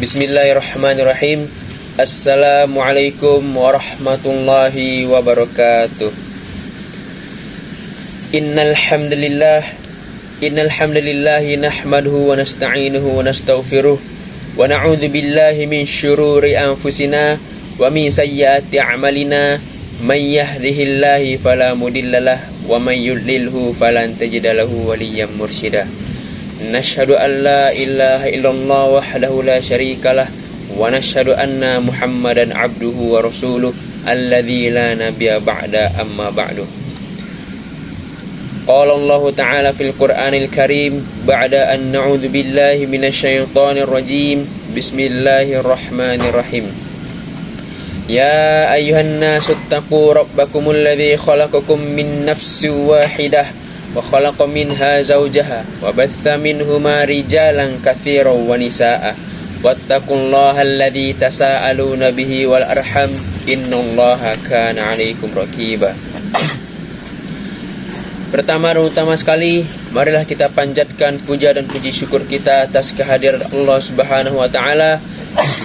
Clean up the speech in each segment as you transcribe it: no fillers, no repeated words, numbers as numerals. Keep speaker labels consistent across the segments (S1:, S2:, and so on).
S1: Bismillahirrahmanirrahim. Assalamualaikum warahmatullahi wabarakatuh. Innal hamdalillah nahmaduhu wa nasta'inuhu wa nastaghfiruh wa na'udzu billahi min syururi anfusina wa min sayyiati a'malina. May yahdihillahu fala mudhillalah wa may yudlilhu falan tajida lahu waliyyan mursyida. Nashhadu an la ilaha illallah wahdahu la syarikalah wa nashhadu anna Muhammadan abduhu wa rasuluh alladzi la nabiyya ba'da amma ba'du. Qala Allah ta'ala fil Qur'anil Karim ba'da an na'udzu billahi minasy syaithanir rajim. Bismillahirrahmanirrahim. Ya ayyuhan nasu taqu rabbakumul ladzi khalaqakum min nafsin wahidah wa khalaqa minha zawjaha wa batha minhuma rijalan katsiran wa nisaa'a wattaqullaha alladzi tasaaluna bihi wal arham innallaha kana 'alaikum raqiba. Pertama dan utama sekali, marilah kita panjatkan puja dan puji syukur kita atas kehadiran Allah Subhanahu wa taala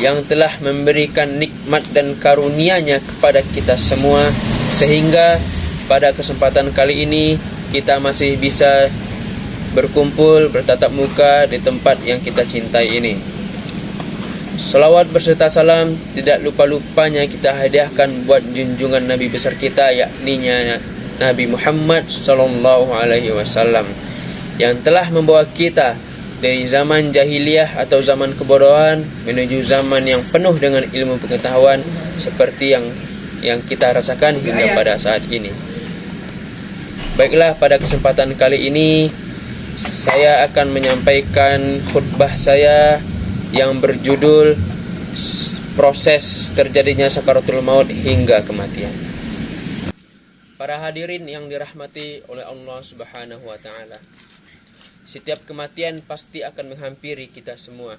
S1: yang telah memberikan nikmat dan karunia-Nya kepada kita semua, sehingga pada kesempatan kali ini kita masih bisa berkumpul bertatap muka di tempat yang kita cintai ini. Salawat berserta salam tidak lupa-lupanya kita hadiahkan buat junjungan Nabi besar kita, yakni Nabi Muhammad sallallahu alaihi wasallam, yang telah membawa kita dari zaman jahiliyah atau zaman kebodohan menuju zaman yang penuh dengan ilmu pengetahuan seperti yang kita rasakan hingga pada saat ini. Baiklah, pada kesempatan kali ini saya akan menyampaikan khutbah saya yang berjudul proses terjadinya sakaratul maut hingga kematian. Para hadirin yang dirahmati oleh Allah Subhanahu wa taala, setiap kematian pasti akan menghampiri kita semua,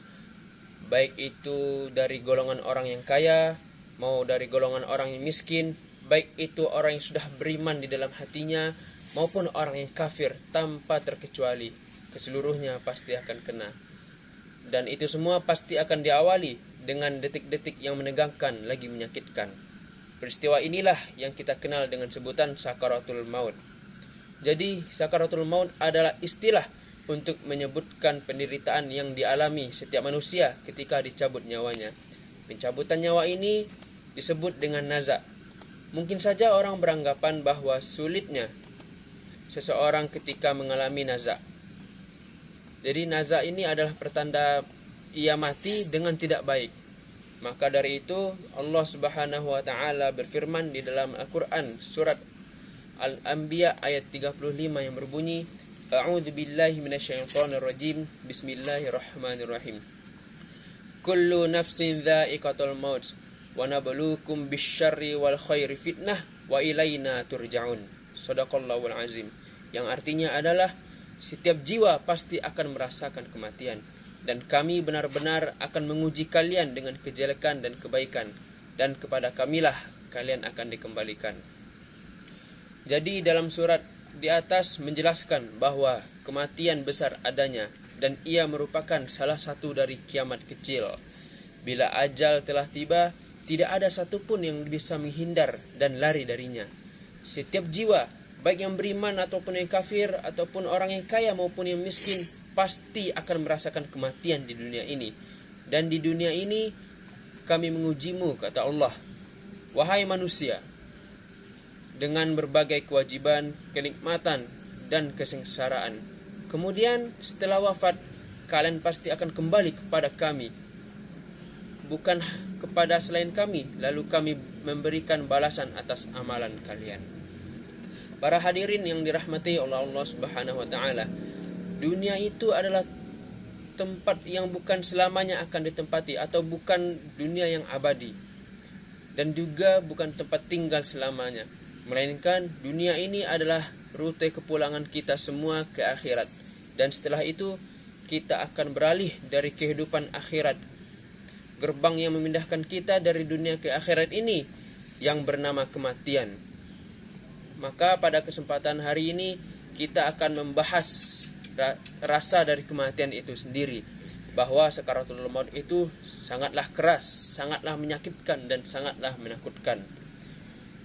S1: baik itu dari golongan orang yang kaya mau dari golongan orang yang miskin, baik itu orang yang sudah beriman di dalam hatinya maupun orang yang kafir, tanpa terkecuali. Keseluruhnya pasti akan kena. Dan itu semua pasti akan diawali dengan detik-detik yang menegangkan lagi menyakitkan. Peristiwa inilah yang kita kenal dengan sebutan sakaratul maut. Jadi sakaratul maut adalah istilah untuk menyebutkan penderitaan yang dialami setiap manusia ketika dicabut nyawanya. Pencabutan nyawa ini disebut dengan naza. Mungkin saja orang beranggapan bahwa sulitnya seseorang ketika mengalami naza. Jadi naza ini adalah pertanda ia mati dengan tidak baik. Maka dari itu Allah Subhanahu wa taala berfirman di dalam Al-Qur'an surat Al-Anbiya ayat 35 yang berbunyi, A'udzu billahi minasyaitonir rajim. Bismillahirrahmanirrahim. Kullu nafsin dha'iqatul maut wa nabluukum bisyarri wal khairi fitnah wa ilaina turja'un. Shadaqallahul azim. Yang artinya adalah setiap jiwa pasti akan merasakan kematian, dan kami benar-benar akan menguji kalian dengan kejelekan dan kebaikan, dan kepada kamilah kalian akan dikembalikan. Jadi dalam surat di atas menjelaskan bahwa kematian besar adanya, dan ia merupakan salah satu dari kiamat kecil. Bila ajal telah tiba, tidak ada satupun yang bisa menghindar dan lari darinya. Setiap jiwa, baik yang beriman ataupun yang kafir, ataupun orang yang kaya maupun yang miskin, pasti akan merasakan kematian di dunia ini. Dan di dunia ini kami mengujimu, kata Allah, wahai manusia, dengan berbagai kewajiban, kenikmatan, dan kesengsaraan. Kemudian setelah wafat, kalian pasti akan kembali kepada kami, bukan kepada selain kami, lalu kami memberikan balasan atas amalan kalian. Para hadirin yang dirahmati oleh Allah Subhanahu wa taala, dunia itu adalah tempat yang bukan selamanya akan ditempati, atau bukan dunia yang abadi, dan juga bukan tempat tinggal selamanya, melainkan dunia ini adalah rute kepulangan kita semua ke akhirat. Dan setelah itu kita akan beralih dari kehidupan akhirat. Gerbang yang memindahkan kita dari dunia ke akhirat ini yang bernama kematian. Maka pada kesempatan hari ini kita akan membahas rasa dari kematian itu sendiri. bahwa sakaratul maut itu sangatlah keras, sangatlah menyakitkan dan sangatlah menakutkan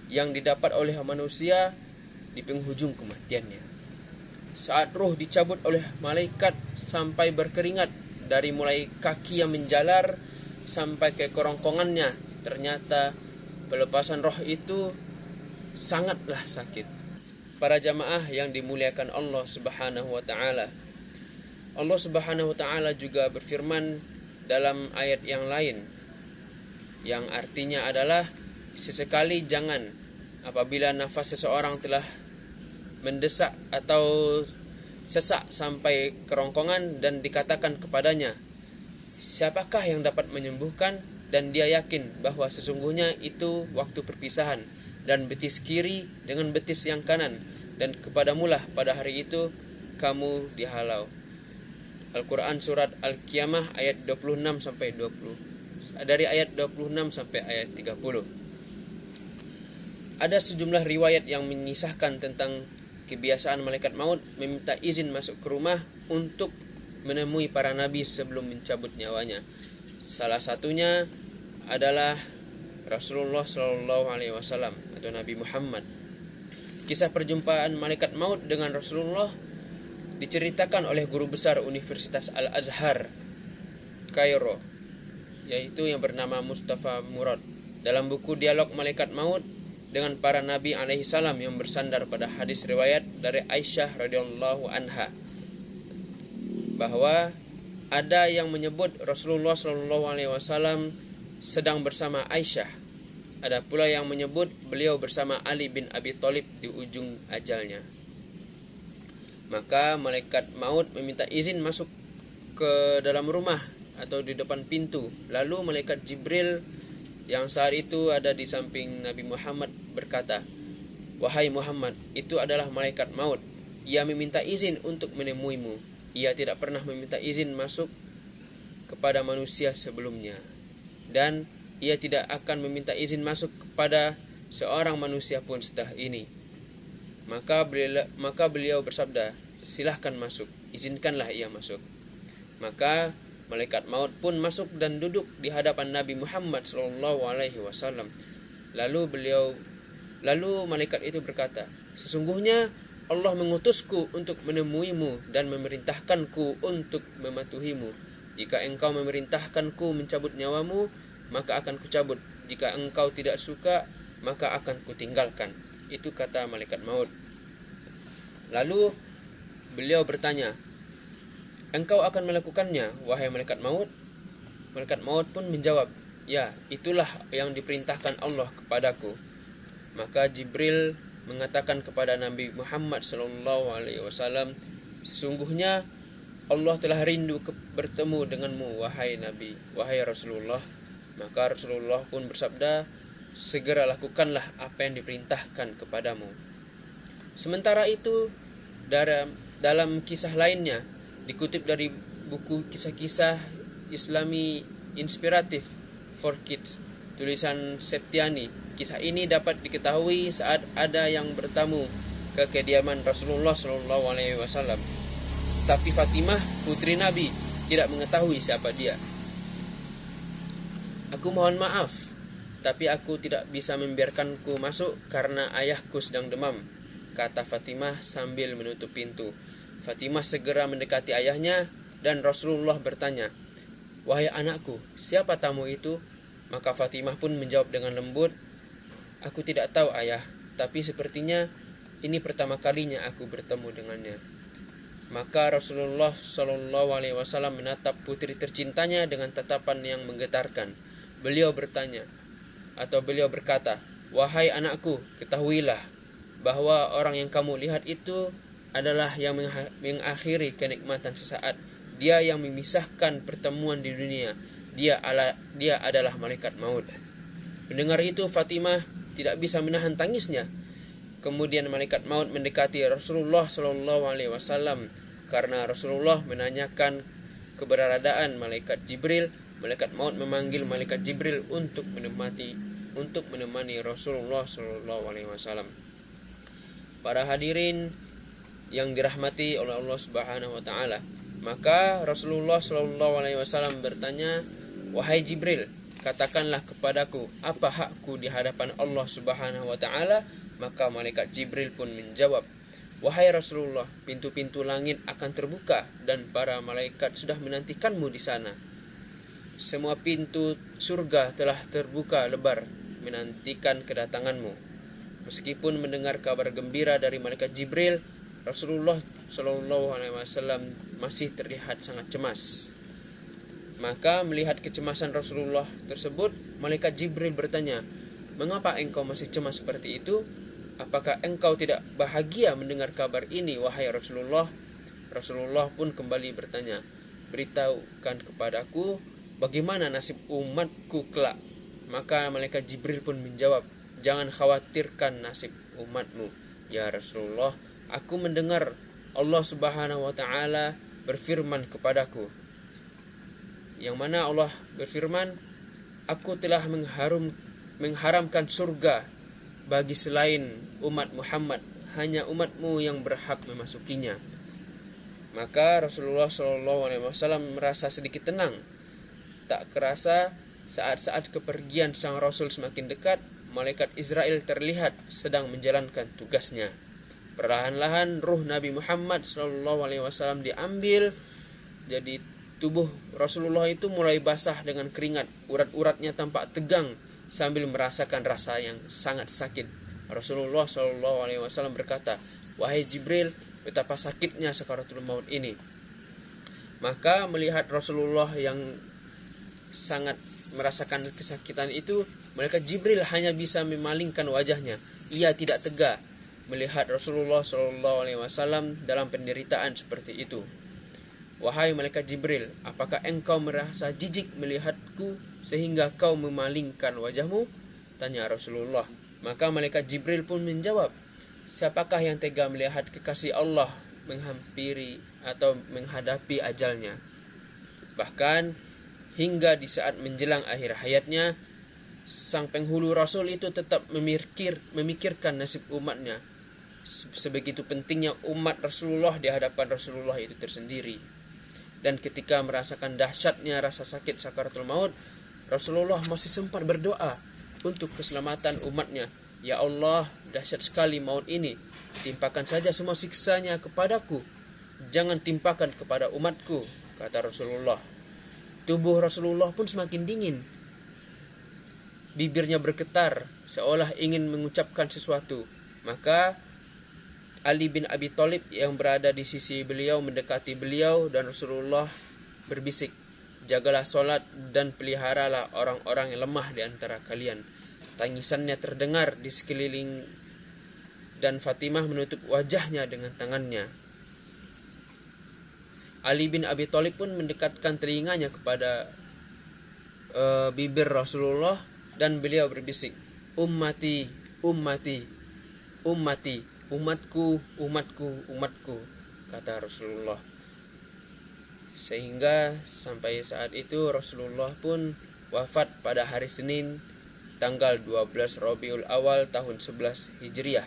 S1: yang didapat oleh manusia di penghujung kematiannya. Saat ruh dicabut oleh malaikat sampai berkeringat dari mulai kaki yang menjalar sampai ke kerongkongannya, ternyata pelepasan roh itu sangatlah sakit. Para jamaah yang dimuliakan Allah Subhanahu wa taala. Allah Subhanahu wa taala juga berfirman dalam ayat yang lain yang artinya adalah sesekali jangan apabila nafas seseorang telah mendesak atau sesak sampai kerongkongan dan dikatakan kepadanya, siapakah yang dapat menyembuhkan? Dan dia yakin bahwa sesungguhnya itu waktu perpisahan dan betis kiri dengan betis yang kanan, dan kepadamulah pada hari itu kamu dihalau. Al-Quran surat Al-Qiyamah ayat 26 sampai 20. Dari ayat 26 sampai ayat 30. Ada sejumlah riwayat yang menyisahkan tentang kebiasaan malaikat maut meminta izin masuk ke rumah untuk menemui para nabi sebelum mencabut nyawanya. Salah satunya adalah Rasulullah SAW atau Nabi Muhammad. Kisah perjumpaan malaikat maut dengan Rasulullah diceritakan oleh guru besar Universitas Al-Azhar Kairo, yaitu yang bernama Mustafa Murad, dalam buku Dialog Malaikat Maut dengan para nabi alaihi salam yang bersandar pada hadis riwayat dari Aisyah radhiyallahu anha, bahwa ada yang menyebut Rasulullah SAW sedang bersama Aisyah. Ada pula yang menyebut beliau bersama Ali bin Abi Thalib di ujung ajalnya. Maka malaikat maut meminta izin masuk ke dalam rumah atau di depan pintu. Lalu malaikat Jibril yang saat itu ada di samping Nabi Muhammad berkata, "Wahai Muhammad, itu adalah malaikat maut. Ia meminta izin untuk menemuimu. Ia tidak pernah meminta izin masuk kepada manusia sebelumnya. Dan ia tidak akan meminta izin masuk kepada seorang manusia pun setelah ini." Maka beliau bersabda, "Silahkan masuk, izinkanlah ia masuk." Maka malaikat maut pun masuk dan duduk di hadapan Nabi Muhammad SAW. Lalu malaikat itu berkata, "Sesungguhnya Allah mengutusku untuk menemuimu dan memerintahkanku untuk mematuhimu. Jika engkau memerintahkanku mencabut nyawamu, maka akan kucabut. Jika engkau tidak suka, maka akan kutinggalkan." Itu kata malaikat maut. Lalu beliau bertanya, "Engkau akan melakukannya, wahai malaikat maut?" Malaikat maut pun menjawab, "Ya, itulah yang diperintahkan Allah kepadaku." Maka Jibril mengatakan kepada Nabi Muhammad SAW, "Sesungguhnya Allah telah rindu bertemu denganmu, wahai Nabi, wahai Rasulullah." Maka Rasulullah pun bersabda, "Segera lakukanlah apa yang diperintahkan kepadamu." Sementara itu, dalam kisah lainnya, dikutip dari buku kisah-kisah Islami inspiratif for kids, tulisan Septiani, kisah ini dapat diketahui saat ada yang bertamu ke kediaman Rasulullah SAW. Tapi Fatimah, putri Nabi, tidak mengetahui siapa dia. "Aku mohon maaf, tapi aku tidak bisa membiarkanku masuk karena ayahku sedang demam," kata Fatimah sambil menutup pintu. Fatimah segera mendekati ayahnya dan Rasulullah bertanya, "Wahai anakku, siapa tamu itu?" Maka Fatimah pun menjawab dengan lembut, "Aku tidak tahu ayah, tapi sepertinya ini pertama kalinya aku bertemu dengannya." Maka Rasulullah SAW menatap putri tercintanya dengan tatapan yang menggetarkan. Beliau berkata, "Wahai anakku, ketahuilah bahwa orang yang kamu lihat itu adalah yang mengakhiri kenikmatan sesaat. Dia yang memisahkan pertemuan di dunia. Dia adalah malaikat maut." Mendengar itu, Fatimah tidak bisa menahan tangisnya. Kemudian malaikat maut mendekati Rasulullah SAW karena Rasulullah menanyakan keberadaan malaikat Jibril. Malaikat maut memanggil malaikat Jibril untuk menemani Rasulullah SAW. Para hadirin yang dirahmati oleh Allah Subhanahu wa taala, Maka Rasulullah SAW bertanya, "Wahai Jibril, katakanlah kepadaku, apa hakku di hadapan Allah Subhanahu wa taala?" Maka malaikat Jibril pun menjawab, "Wahai Rasulullah, pintu-pintu langit akan terbuka dan para malaikat sudah menantikanmu di sana. Semua pintu surga telah terbuka lebar menantikan kedatanganmu." Meskipun mendengar kabar gembira dari malaikat Jibril, Rasulullah SAW masih terlihat sangat cemas. Maka melihat kecemasan Rasulullah tersebut, malaikat Jibril bertanya, "Mengapa engkau masih cemas seperti itu? Apakah engkau tidak bahagia mendengar kabar ini, wahai Rasulullah?" Rasulullah pun kembali bertanya, "Beritahukan kepadaku bagaimana nasib umatku kelak." Maka malaikat Jibril pun menjawab, "Jangan khawatirkan nasib umatmu, ya Rasulullah. Aku mendengar Allah Subhanahu wa taala berfirman kepadaku, yang mana Allah berfirman, aku telah mengharamkan surga bagi selain umat Muhammad, hanya umatmu yang berhak memasukinya." Maka Rasulullah SAW merasa sedikit tenang. Tak kerasa saat-saat kepergian sang Rasul semakin dekat, malaikat Israel terlihat sedang menjalankan tugasnya. Perlahan-lahan ruh Nabi Muhammad SAW diambil. Jadi tubuh Rasulullah itu mulai basah dengan keringat. Urat-uratnya tampak tegang sambil merasakan rasa yang sangat sakit. Rasulullah SAW berkata, "Wahai Jibril, betapa sakitnya sakaratul maut ini." Maka melihat Rasulullah yang sangat merasakan kesakitan itu, malaikat Jibril hanya bisa memalingkan wajahnya. Ia tidak tega melihat Rasulullah SAW dalam penderitaan seperti itu. "Wahai malaikat Jibril, apakah engkau merasa jijik melihatku sehingga kau memalingkan wajahmu?" tanya Rasulullah. Maka malaikat Jibril pun menjawab, "Siapakah yang tega melihat kekasih Allah menghampiri atau menghadapi ajalnya?" Bahkan hingga di saat menjelang akhir hayatnya, sang penghulu Rasul itu tetap memikirkan nasib umatnya. Sebegitu pentingnya umat Rasulullah di hadapan Rasulullah itu tersendiri. Dan ketika merasakan dahsyatnya rasa sakit sakaratul maut, Rasulullah masih sempat berdoa untuk keselamatan umatnya. "Ya Allah, dahsyat sekali maut ini. Timpakan saja semua siksanya kepadaku. Jangan timpakan kepada umatku," kata Rasulullah. Tubuh Rasulullah pun semakin dingin. Bibirnya bergetar seolah ingin mengucapkan sesuatu. Maka Ali bin Abi Thalib yang berada di sisi beliau mendekati beliau dan Rasulullah berbisik, "Jagalah solat dan peliharalah orang-orang yang lemah di antara kalian." Tangisannya terdengar di sekeliling dan Fatimah menutup wajahnya dengan tangannya. Ali bin Abi Thalib pun mendekatkan telinganya kepada bibir Rasulullah dan beliau berbisik, "Ummati, ummati, ummati, umatku, umatku, umatku," kata Rasulullah. Sehingga sampai saat itu Rasulullah pun wafat pada hari Senin tanggal 12 Rabiul Awal tahun 11 Hijriah.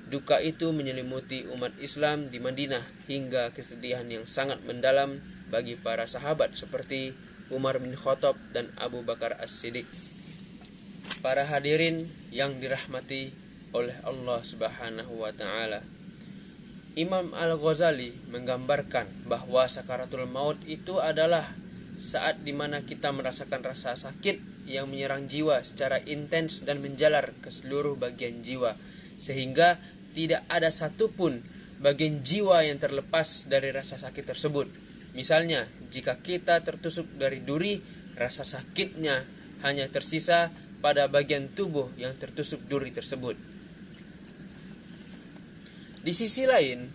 S1: Duka itu menyelimuti umat Islam di Madinah hingga kesedihan yang sangat mendalam bagi para sahabat seperti Umar bin Khattab dan Abu Bakar As-Siddiq. Para hadirin yang dirahmati oleh Allah Subhanahu wa taala. Imam Al-Ghazali menggambarkan bahwa sakaratul maut itu adalah saat di mana kita merasakan rasa sakit yang menyerang jiwa secara intens dan menjalar ke seluruh bagian jiwa, sehingga tidak ada satupun bagian jiwa yang terlepas dari rasa sakit tersebut. Misalnya, jika kita tertusuk dari duri, rasa sakitnya hanya tersisa pada bagian tubuh yang tertusuk duri tersebut. Di sisi lain,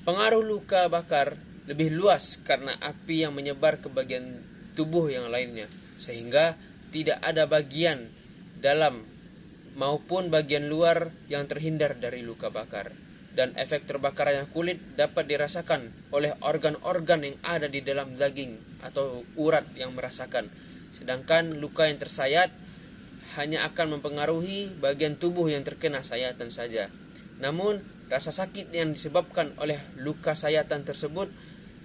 S1: pengaruh luka bakar lebih luas karena api yang menyebar ke bagian tubuh yang lainnya, sehingga tidak ada bagian dalam maupun bagian luar yang terhindar dari luka bakar. Dan efek terbakarnya kulit dapat dirasakan oleh organ-organ yang ada di dalam daging atau urat yang merasakan. Sedangkan luka yang tersayat hanya akan mempengaruhi bagian tubuh yang terkena sayatan saja. Namun, rasa sakit yang disebabkan oleh luka sayatan tersebut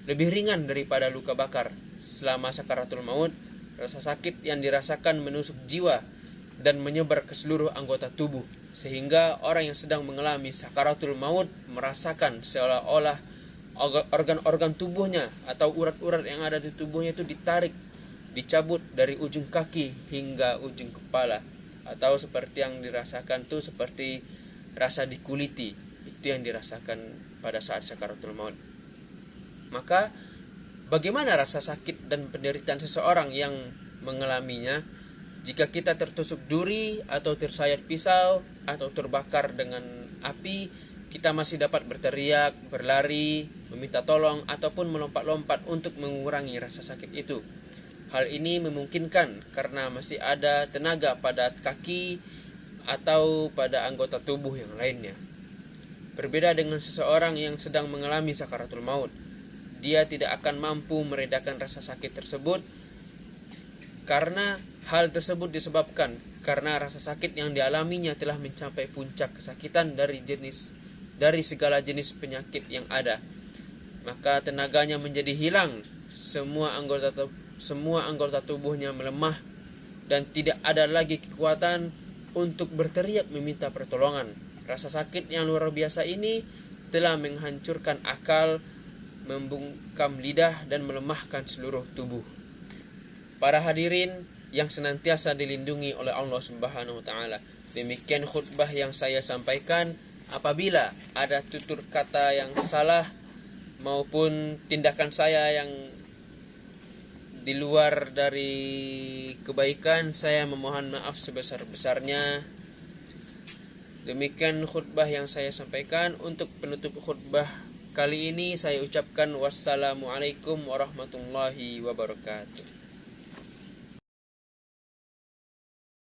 S1: lebih ringan daripada luka bakar. Selama sakaratul maut, rasa sakit yang dirasakan menusuk jiwa dan menyebar ke seluruh anggota tubuh, sehingga orang yang sedang mengalami sakaratul maut merasakan seolah-olah organ-organ tubuhnya atau urat-urat yang ada di tubuhnya itu ditarik, dicabut dari ujung kaki hingga ujung kepala, atau seperti yang dirasakan tuh seperti rasa dikuliti. Itu yang dirasakan pada saat sakaratul maut. Maka bagaimana rasa sakit dan penderitaan seseorang yang mengalaminya jika kita tertusuk duri atau tersayat pisau atau terbakar dengan api? Kita masih dapat berteriak, berlari, meminta tolong, ataupun melompat-lompat untuk mengurangi rasa sakit itu. Hal ini memungkinkan karena masih ada tenaga pada kaki atau pada anggota tubuh yang lainnya. Berbeda dengan seseorang yang sedang mengalami sakaratul maut, dia tidak akan mampu meredakan rasa sakit tersebut karena hal tersebut disebabkan karena rasa sakit yang dialaminya telah mencapai puncak kesakitan dari segala jenis penyakit yang ada. Maka tenaganya menjadi hilang, semua anggota tubuhnya melemah dan tidak ada lagi kekuatan untuk berteriak meminta pertolongan. Rasa sakit yang luar biasa ini telah menghancurkan akal, membungkam lidah dan melemahkan seluruh tubuh. Para hadirin yang senantiasa dilindungi oleh Allah Subhanahu wa taala, demikian khutbah yang saya sampaikan. Apabila ada tutur kata yang salah maupun tindakan saya yang di luar dari kebaikan, saya memohon maaf sebesar-besarnya. Demikian khutbah yang saya sampaikan. Untuk penutup khutbah kali ini saya ucapkan wassalamualaikum warahmatullahi wabarakatuh.